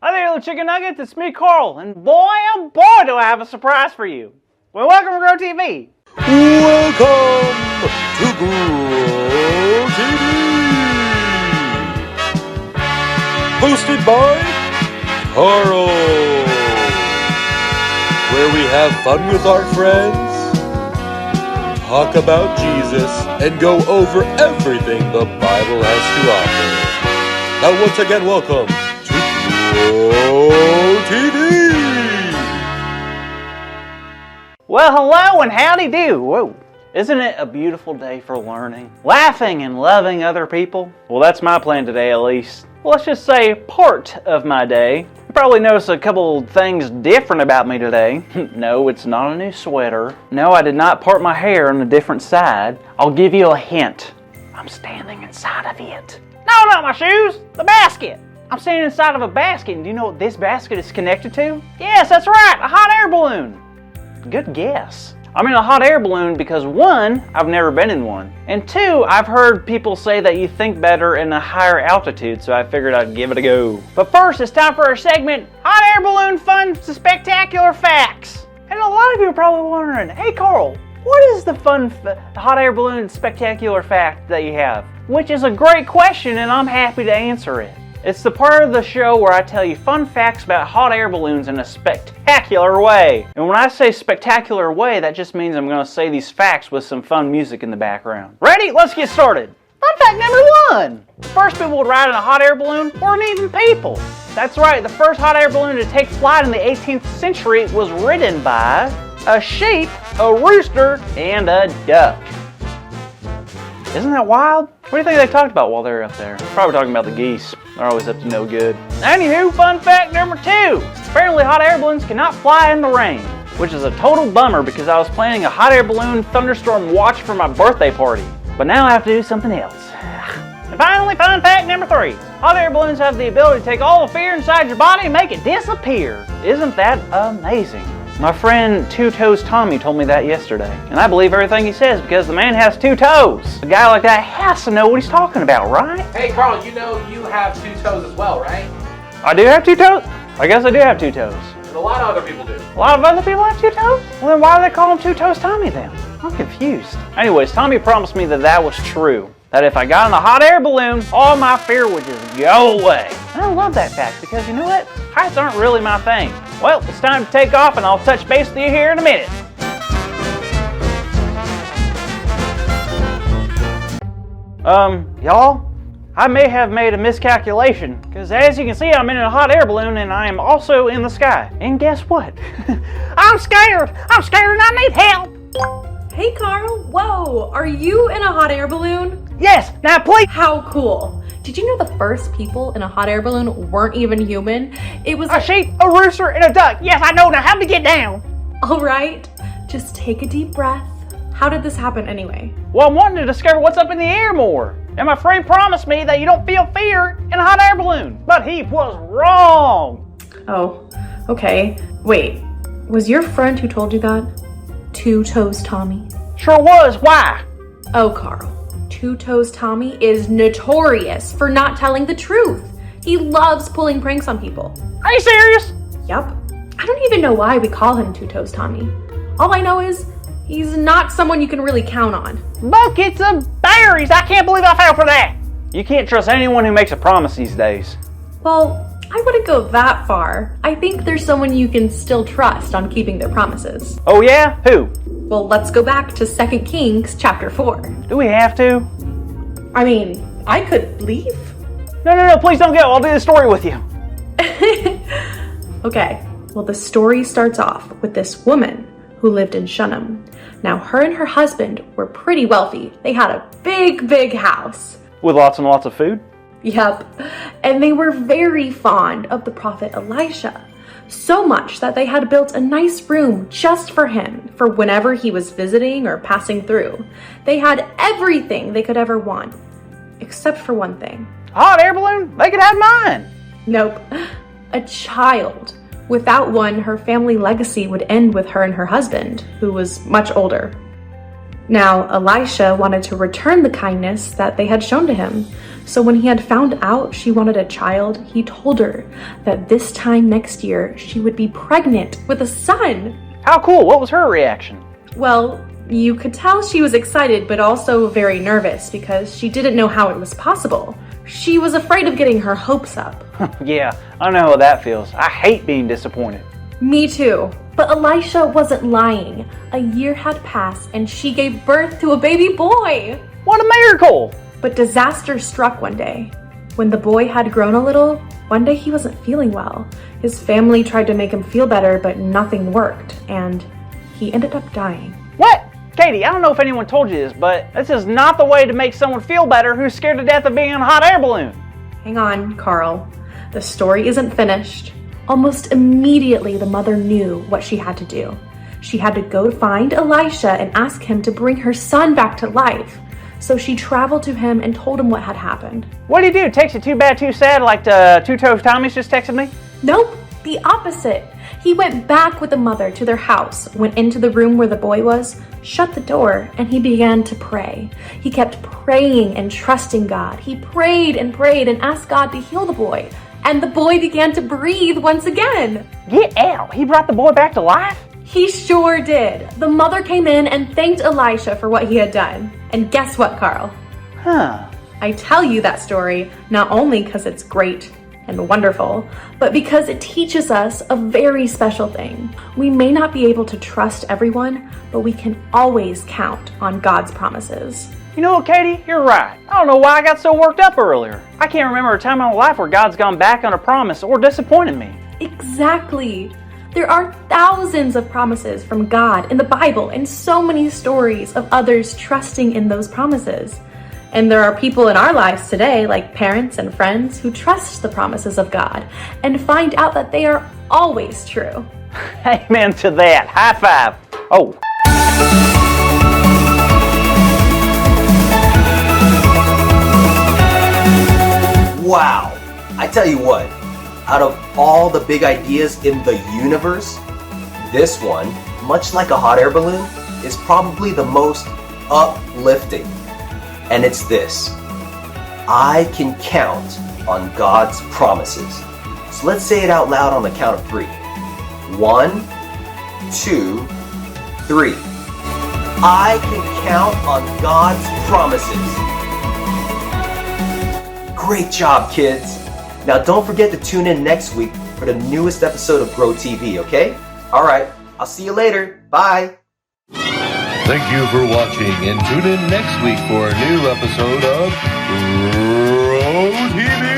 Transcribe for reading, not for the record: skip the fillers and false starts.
Hi there, little chicken nuggets. It's me, Carl, and boy, oh boy, do I have a surprise for you. Well, welcome to Grow TV. Welcome to Grow TV. Hosted by Carl, where we have fun with our friends, talk about Jesus, and go over everything the Bible has to offer. Now, once again, welcome to Grow TV. Well, hello and howdy do. Whoa. Isn't it a beautiful day for learning, laughing, and loving other people? Well, that's my plan today, at least. Well, let's just say part of my day. You probably noticed a couple things different about me today. No, it's not a new sweater. No, I did not part my hair on a different side. I'll give you a hint. I'm standing inside of it. No, not my shoes. The basket. I'm standing inside of a basket, and do you know what this basket is connected to? Yes, that's right, a hot air balloon. Good guess. I'm in a hot air balloon because one, I've never been in one, and two, I've heard people say that you think better in a higher altitude, so I figured I'd give it a go. But first, it's time for our segment, Hot Air Balloon Fun Spectacular Facts. And a lot of you are probably wondering, hey Carl, what is the hot air balloon spectacular fact that you have? Which is a great question, and I'm happy to answer it. It's the part of the show where I tell you fun facts about hot air balloons in a spectacular way. And when I say spectacular way, that just means I'm going to say these facts with some fun music in the background. Ready? Let's get started. Fun fact number one. The first people would ride in a hot air balloon weren't even people. That's right, the first hot air balloon to take flight in the 18th century was ridden by a sheep, a rooster, and a duck. Isn't that wild? What do you think they talked about while they were up there? Probably talking about the geese. They're always up to no good. Anywho, fun fact number two. Apparently hot air balloons cannot fly in the rain, which is a total bummer because I was planning a hot air balloon thunderstorm watch for my birthday party. But now I have to do something else. And finally, fun fact number three. Hot air balloons have the ability to take all the fear inside your body and make it disappear. Isn't that amazing? My friend Two Toes Tommy told me that yesterday, and I believe everything he says because the man has two toes. A guy like that has to know what he's talking about, right? Hey Carl, you know you have two toes as well, right? I do have two toes? I guess I do have two toes. And a lot of other people do. A lot of other people have two toes? Well, then why do they call him Two Toes Tommy then? I'm confused. Anyways, Tommy promised me that was true. That if I got in a hot air balloon, all my fear would just go away. And I love that fact because you know what? Heights aren't really my thing. Well, it's time to take off and I'll touch base with you here in a minute. Y'all, I may have made a miscalculation because as you can see, I'm in a hot air balloon and I am also in the sky. And guess what? I'm scared and I need help. Hey Carl, whoa, are you in a hot air balloon? Yes, now please. How cool. Did you know the first people in a hot air balloon weren't even human? It was a sheep, a rooster, and a duck. Yes, I know. Now help me get down. All right, just take a deep breath. How did this happen anyway? Well, I'm wanting to discover what's up in the air more. And my friend promised me that you don't feel fear in a hot air balloon. But he was wrong. Oh, okay. Wait, was your friend who told you that Two Toes Tommy? Sure was. Why? Oh, Carl. Two Toes Tommy is notorious for not telling the truth. He loves pulling pranks on people. Are you serious? Yup. I don't even know why we call him Two Toes Tommy. All I know is he's not someone you can really count on. Buckets of berries! I can't believe I fell for that! You can't trust anyone who makes a promise these days. Well, I wouldn't go that far. I think there's someone you can still trust on keeping their promises. Oh yeah? Who? Well, let's go back to 2 Kings chapter 4. Do we have to? I mean, I could leave. No, please don't go. I'll do the story with you. Okay, well the story starts off with this woman who lived in Shunem. Now her and her husband were pretty wealthy. They had a big house. With lots and lots of food? Yep, and they were very fond of the prophet Elisha. So much that they had built a nice room just for him for whenever he was visiting or passing through. They had everything they could ever want, except for one thing. Hot air balloon? They could have mine. Nope, a child. Without one, her family legacy would end with her and her husband, who was much older. Now, Elisha wanted to return the kindness that they had shown to him. So when he had found out she wanted a child, he told her that this time next year she would be pregnant with a son. How cool. What was her reaction? Well, you could tell she was excited but also very nervous because she didn't know how it was possible. She was afraid of getting her hopes up. Yeah, I know how that feels. I hate being disappointed. Me too. But Elisha wasn't lying. A year had passed and she gave birth to a baby boy. What a miracle! But disaster struck one day. When the boy had grown a little, one day he wasn't feeling well. His family tried to make him feel better, but nothing worked, and he ended up dying. What? Katie, I don't know if anyone told you this, but this is not the way to make someone feel better who's scared to death of being in a hot air balloon. Hang on, Carl. The story isn't finished. Almost immediately, the mother knew what she had to do. She had to go find Elisha and ask him to bring her son back to life. So she traveled to him and told him what had happened. What do you do? Takes it too bad, too sad, like the Two-Toes Tommy's just texted me? Nope, the opposite. He went back with the mother to their house, went into the room where the boy was, shut the door, and he began to pray. He kept praying and trusting God. He prayed and asked God to heal the boy. And the boy began to breathe once again. Get out! He brought the boy back to life? He sure did. The mother came in and thanked Elisha for what he had done. And guess what, Carl? Huh. I tell you that story not only because it's great and wonderful, but because it teaches us a very special thing. We may not be able to trust everyone, but we can always count on God's promises. You know what, Katie? You're right. I don't know why I got so worked up earlier. I can't remember a time in my life where God's gone back on a promise or disappointed me. Exactly. There are thousands of promises from God in the Bible and so many stories of others trusting in those promises. And there are people in our lives today, like parents and friends, who trust the promises of God and find out that they are always true. Amen to that. High five. Oh. Wow, I tell you what, out of all the big ideas in the universe, this one, much like a hot air balloon, is probably the most uplifting. And it's this: I can count on God's promises. So let's say it out loud on the count of 3. 1, 2, 3. I can count on God's promises. Great job, kids. Now don't forget to tune in next week for the newest episode of Grow TV, okay? All right, I'll see you later. Bye. Thank you for watching, and tune in next week for a new episode of Grow TV.